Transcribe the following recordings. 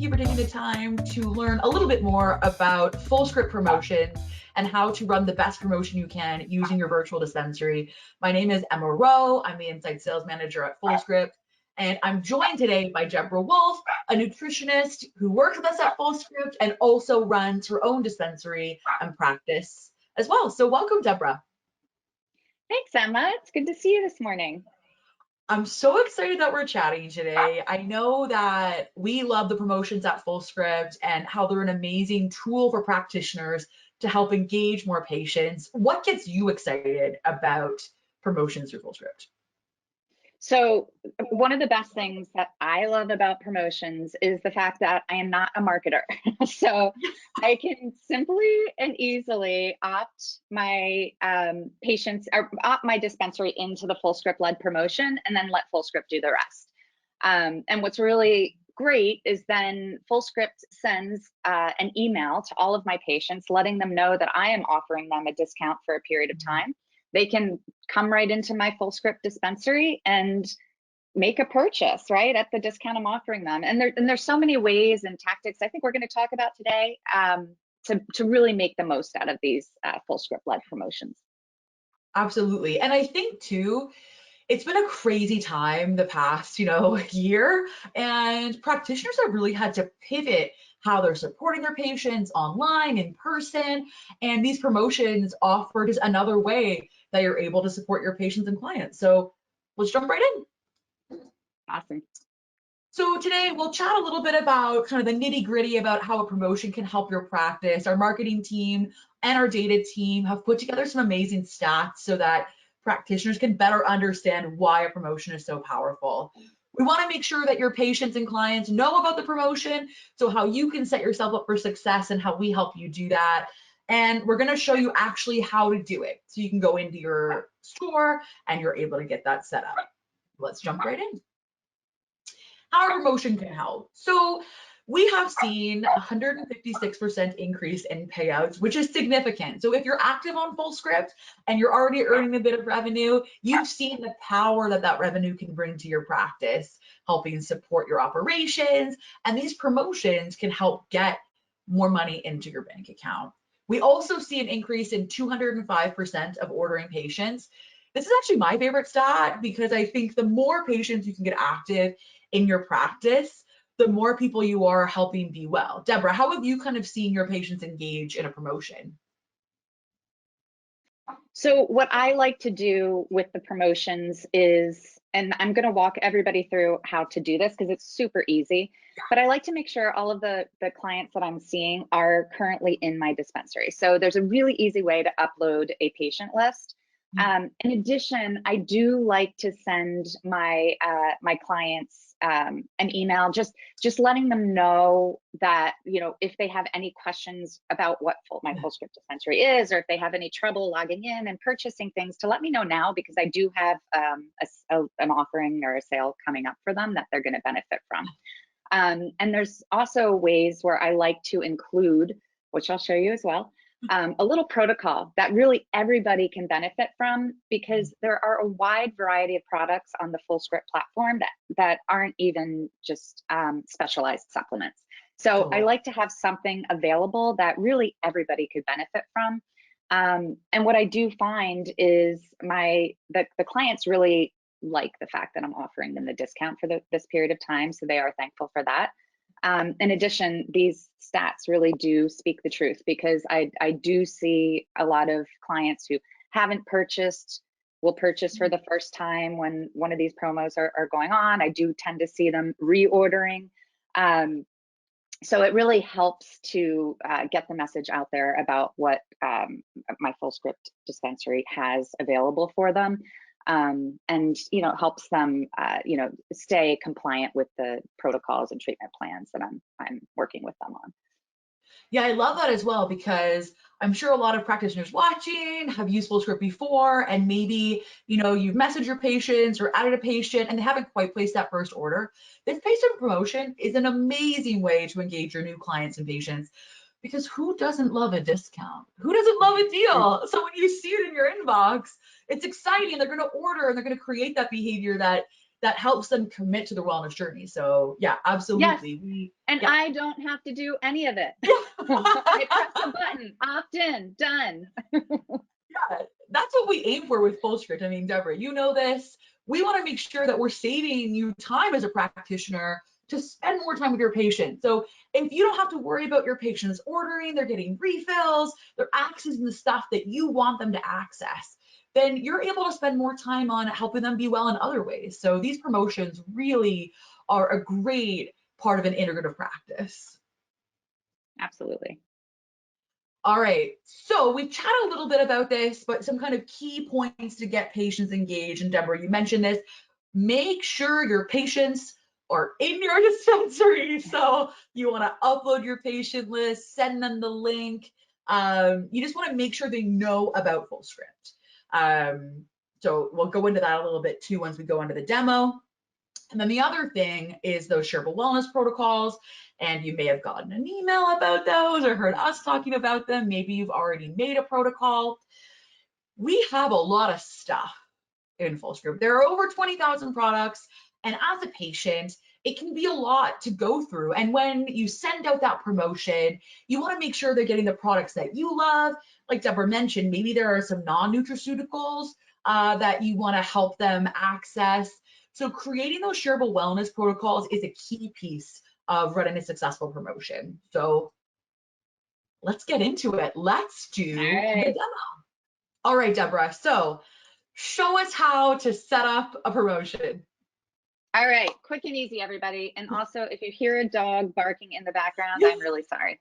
you for taking the time to learn a little bit more about Fullscript promotions and how to run the best promotion you can using your virtual dispensary. My name is Emma Rowe. I'm the Inside Sales Manager at Fullscript. And I'm joined today by Debra Wolf, a nutritionist who works with us at Fullscript and also runs her own dispensary and practice as well. So welcome, Debra. Thanks, Emma. It's good to see you this morning. I'm so excited that we're chatting today. I know that we love the promotions at Fullscript and how they're an amazing tool for practitioners to help engage more patients. What gets you excited about promotions through Fullscript? So one of the best things that I love about promotions is the fact that I am not a marketer. So I can simply and easily opt my patients or opt my dispensary into the Fullscript led promotion and then let Fullscript do the rest. And what's really great is then Fullscript sends an email to all of my patients letting them know that I am offering them a discount for a period of time. They can come right into my Fullscript dispensary and make a purchase right at the discount I'm offering them. And there's so many ways and tactics I think we're going to talk about today to really make the most out of these Fullscript led promotions. Absolutely. And I think too, it's been a crazy time the past, year, and practitioners have really had to pivot how they're supporting their patients online, in person, and these promotions offer just another way that you're able to support your patients and clients. So let's jump right in. Awesome. So today we'll chat a little bit about kind of the nitty gritty about how a promotion can help your practice. Our marketing team and our data team have put together some amazing stats so that practitioners can better understand why a promotion is so powerful. We want to make sure that your patients and clients know about the promotion, so how you can set yourself up for success and how we help you do that. And we're going to show you actually how to do it. So you can go into your store and you're able to get that set up. Let's jump right in. How a promotion can help. So we have seen 156% increase in payouts, which is significant. So if you're active on Fullscript and you're already earning a bit of revenue, you've seen the power that that revenue can bring to your practice, helping support your operations. And these promotions can help get more money into your bank account. We also see an increase in 205% of ordering patients. This is actually my favorite stat because I think the more patients you can get active in your practice, the more people you are helping be well. Debra, how have you kind of seen your patients engage in a promotion? So what I like to do with the promotions is, and I'm going to walk everybody through how to do this because it's super easy, but I like to make sure all of the clients that I'm seeing are currently in my dispensary. So there's a really easy way to upload a patient list. In addition, I do like to send my my clients an email, just letting them know that, if they have any questions about what my Fullscript dispensary is, or if they have any trouble logging in and purchasing things, to let me know now, because I do have an offering or a sale coming up for them that they're going to benefit from. And there's also ways where I like to include, which I'll show you as well, a little protocol that really everybody can benefit from, because there are a wide variety of products on the Fullscript platform that aren't even just specialized supplements. So I like to have something available that really everybody could benefit from. And what I do find is the clients really like the fact that I'm offering them the discount for this period of time, so they are thankful for that. In addition, these stats really do speak the truth, because I do see a lot of clients who haven't purchased, will purchase for the first time when one of these promos are going on. I do tend to see them reordering. So it really helps to get the message out there about what my Fullscript dispensary has available for them. And helps them stay compliant with the protocols and treatment plans that I'm working with them on. Yeah, I love that as well, because I'm sure a lot of practitioners watching have used Fullscript before, and maybe you've messaged your patients or added a patient and they haven't quite placed that first order. This patient promotion is an amazing way to engage your new clients and patients, because who doesn't love a discount? Who doesn't love a deal? So when you see it in your inbox, it's exciting. They're going to order and they're going to create that behavior that that helps them commit to the wellness journey. So yeah, Yes. absolutely. And Yeah. I don't have to do any of it. Yeah. I press the button, opt in, done. Yeah, that's what we aim for with Fullscript. I mean, Debra, you know this. We want to make sure that we're saving you time as a practitioner to spend more time with your patient. So if you don't have to worry about your patients ordering, they're getting refills, they're accessing the stuff that you want them to access, then you're able to spend more time on helping them be well in other ways. So these promotions really are a great part of an integrative practice. Absolutely. All right, so we chatted a little bit about this, but some kind of key points to get patients engaged. And Debra, you mentioned this. Make sure your patients are in your dispensary. So you want to upload your patient list, send them the link. You just want to make sure they know about Fullscript. So we'll go into that a little bit too once we go into the demo. And then the other thing is those shareable wellness protocols. And you may have gotten an email about those or heard us talking about them. Maybe you've already made a protocol. We have a lot of stuff in Fullscript. There are over 20,000 products. And as a patient, it can be a lot to go through. And when you send out that promotion, you want to make sure they're getting the products that you love. Like Debra mentioned, maybe there are some non-nutraceuticals that you want to help them access. So creating those shareable wellness protocols is a key piece of running a successful promotion. So let's get into it. Let's do the demo. All right, Debra. So show us how to set up a promotion. All right, quick and easy, everybody. And also, if you hear a dog barking in the background, I'm really sorry.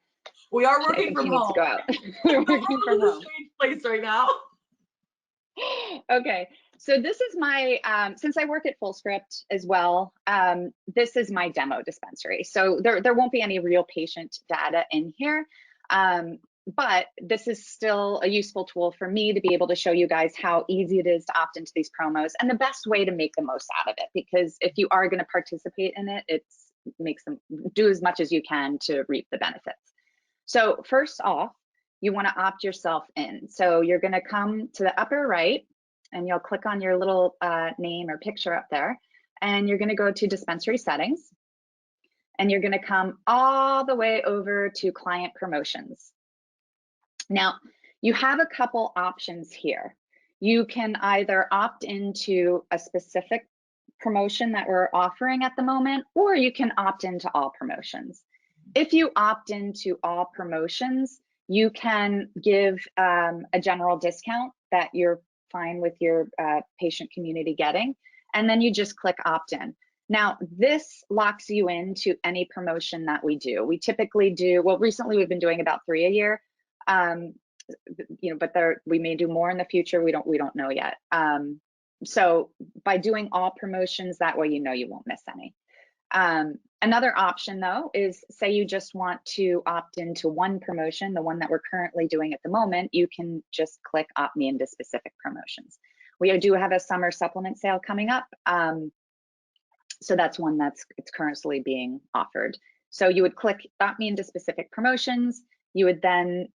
We are I working think from he needs to home. go out. We're working from home. Strange place right now. Okay, so this is my, since I work at Fullscript as well, this is my demo dispensary. So there won't be any real patient data in here, but this is still a useful tool for me to be able to show you guys how easy it is to opt into these promos and the best way to make the most out of it. Because if you are going to participate in it, makes them do as much as you can to reap the benefits. So first off, you want to opt yourself in. So you're going to come to the upper right and you'll click on your little name or picture up there, and you're going to go to dispensary settings, and you're going to come all the way over to client promotions. Now, you have a couple options here. You can either opt into a specific promotion that we're offering at the moment, or you can opt into all promotions. If you opt into all promotions, you can give a general discount that you're fine with your patient community getting, and then you just click opt-in. Now, this locks you into any promotion that we do. We typically do, well, recently we've been doing about 3 a year, but we may do more in the future. We don't know yet. So by doing all promotions, that way you know you won't miss any. Another option though is, say you just want to opt into one promotion, the one that we're currently doing at the moment, you can just click opt me into specific promotions. We do have a summer supplement sale coming up. So that's one it's currently being offered. So you would click opt me into specific promotions. You would then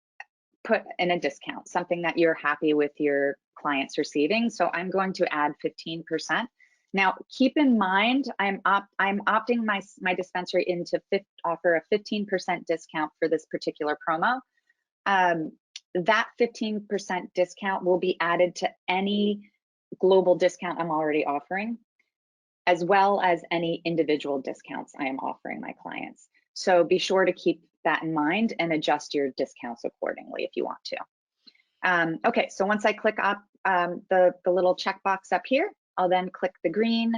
put in a discount, something that you're happy with your clients receiving. So I'm going to add 15%. Now, keep in mind, I'm opting my dispensary in to offer a 15% discount for this particular promo. That 15% discount will be added to any global discount I'm already offering, as well as any individual discounts I am offering my clients. So be sure to keep that in mind and adjust your discounts accordingly if you want to. Okay, so once I click up the little checkbox up here, I'll then click the green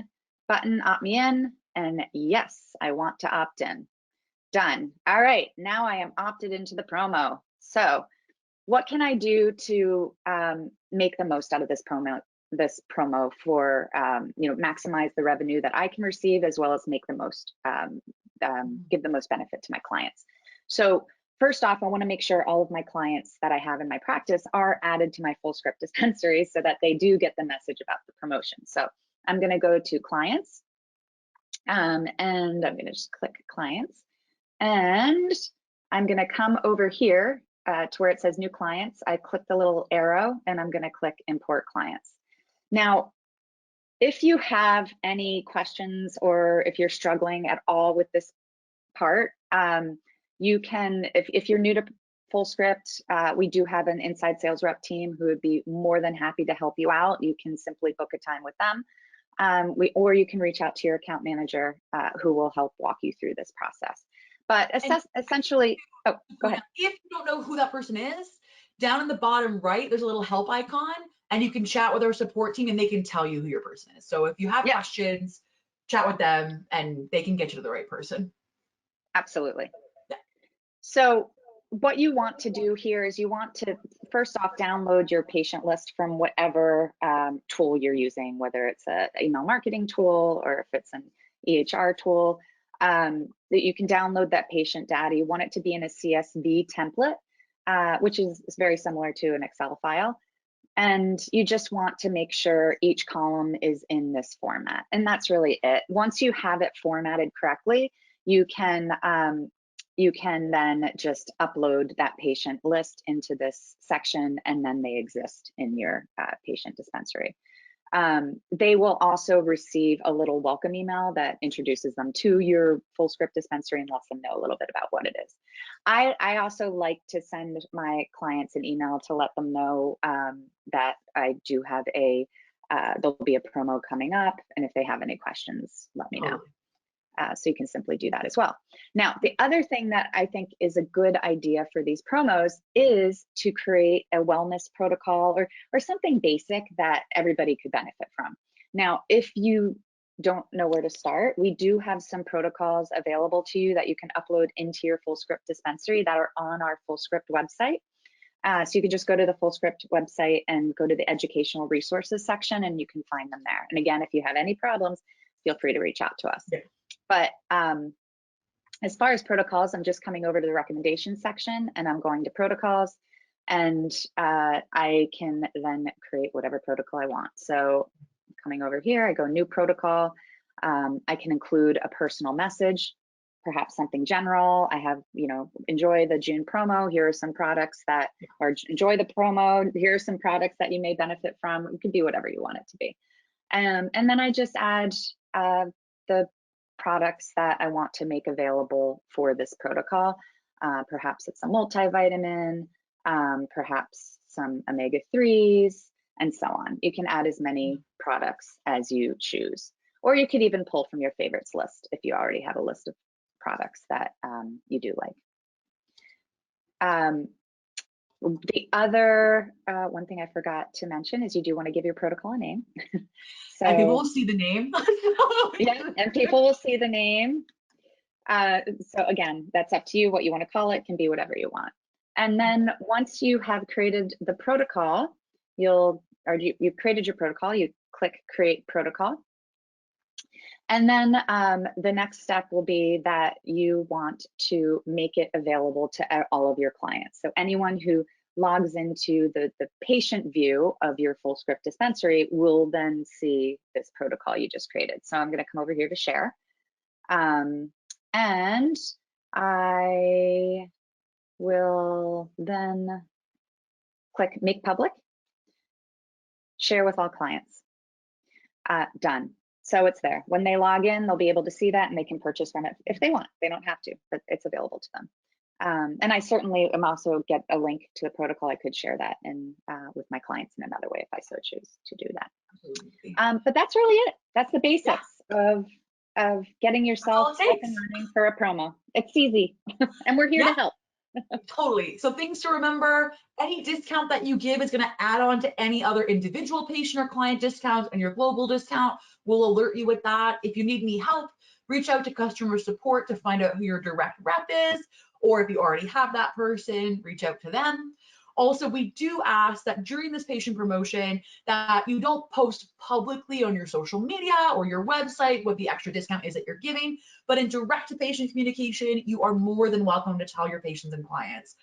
button, opt me in, and yes, I want to opt in. Done. All right, now I am opted into the promo. So what can I do to make the most out of this promo for maximize the revenue that I can receive, as well as make the most give the most benefit to my clients? So first off, I want to make sure all of my clients that I have in my practice are added to my Fullscript dispensary so that they do get the message about the promotion. So I'm going to go to clients, and I'm going to just click clients, and I'm going to come over here to where it says new clients. I click the little arrow and I'm going to click import clients. Now, if you have any questions or if you're struggling at all with this part, you can, if you're new to Fullscript, we do have an inside sales rep team who would be more than happy to help you out. You can simply book a time with them. Or you can reach out to your account manager who will help walk you through this process. But essentially, oh, go ahead. If you don't know who that person is, down in the bottom right, there's a little help icon, and you can chat with our support team and they can tell you who your person is. So if you have questions, chat with them and they can get you to the right person. Absolutely. Yeah. So what you want to do here is you want to, first off, download your patient list from whatever tool you're using, whether it's an email marketing tool or if it's an EHR tool, that you can download that patient data. You want it to be in a CSV template, which is very similar to an Excel file. And you just want to make sure each column is in this format. And that's really it. Once you have it formatted correctly, you can then just upload that patient list into this section, and then they exist in your patient dispensary. They will also receive a little welcome email that introduces them to your Fullscript dispensary and lets them know a little bit about what it is. I also like to send my clients an email to let them know that I do have there'll be a promo coming up, and if they have any questions, let me know. So you can simply do that as well. Now, the other thing that I think is a good idea for these promos is to create a wellness protocol or something basic that everybody could benefit from. Now, if you don't know where to start, we do have some protocols available to you that you can upload into your Fullscript dispensary that are on our Fullscript website. So you can just go to the Fullscript website and go to the educational resources section, and you can find them there. And again, if you have any problems, feel free to reach out to us. Yeah. But as far as protocols, I'm just coming over to the recommendations section, and I'm going to protocols, and I can then create whatever protocol I want. So coming over here, I go new protocol. I can include a personal message, perhaps something general. I have, enjoy the June promo. Here are some products that, or enjoy the promo. Here are some products that you may benefit from. It could be whatever you want it to be. And then I just add the products that I want to make available for this protocol. Perhaps it's a multivitamin, perhaps some omega-3s, and so on. You can add as many products as you choose, or you could even pull from your favorites list if you already have a list of products that you do like. The other one thing I forgot to mention is you do want to give your protocol a name. So, and people will see the name. Yeah, and people will see the name. So again, that's up to you. What you want to call it can be whatever you want. And then once you have created the protocol, you've created your protocol, you click Create Protocol. And then the next step will be that you want to make it available to all of your clients. So anyone who logs into the patient view of your Fullscript dispensary will then see this protocol you just created. So I'm going to come over here to share. And I will then click Make Public, share with all clients. Done. So it's there. When they log in, they'll be able to see that and they can purchase from it if they want. They don't have to, but it's available to them. And I certainly am also get a link to the protocol. I could share that with my clients in another way if I so choose to do that. But that's really it. That's the basics of getting yourself up and running for a promo. It's easy, and we're here to help. Totally. So things to remember: any discount that you give is going to add on to any other individual patient or client discounts, and your global discount will alert you with that. If you need any help, reach out to customer support to find out who your direct rep is, or if you already have that person, reach out to them. Also, we do ask that during this patient promotion that you don't post publicly on your social media or your website what the extra discount is that you're giving, but in direct-to-patient communication, you are more than welcome to tell your patients and clients.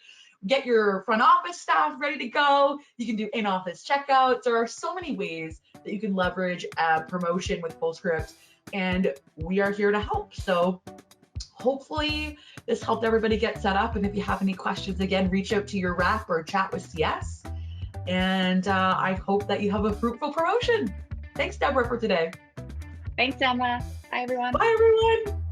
Get your front office staff ready to go. You can do in-office checkouts. There are so many ways that you can leverage a promotion with Fullscript, and we are here to help. So hopefully this helped everybody get set up. And if you have any questions, again, reach out to your rep or chat with CS. And I hope that you have a fruitful promotion. Thanks, Debra, for today. Thanks, Emma. Bye, everyone. Bye, everyone.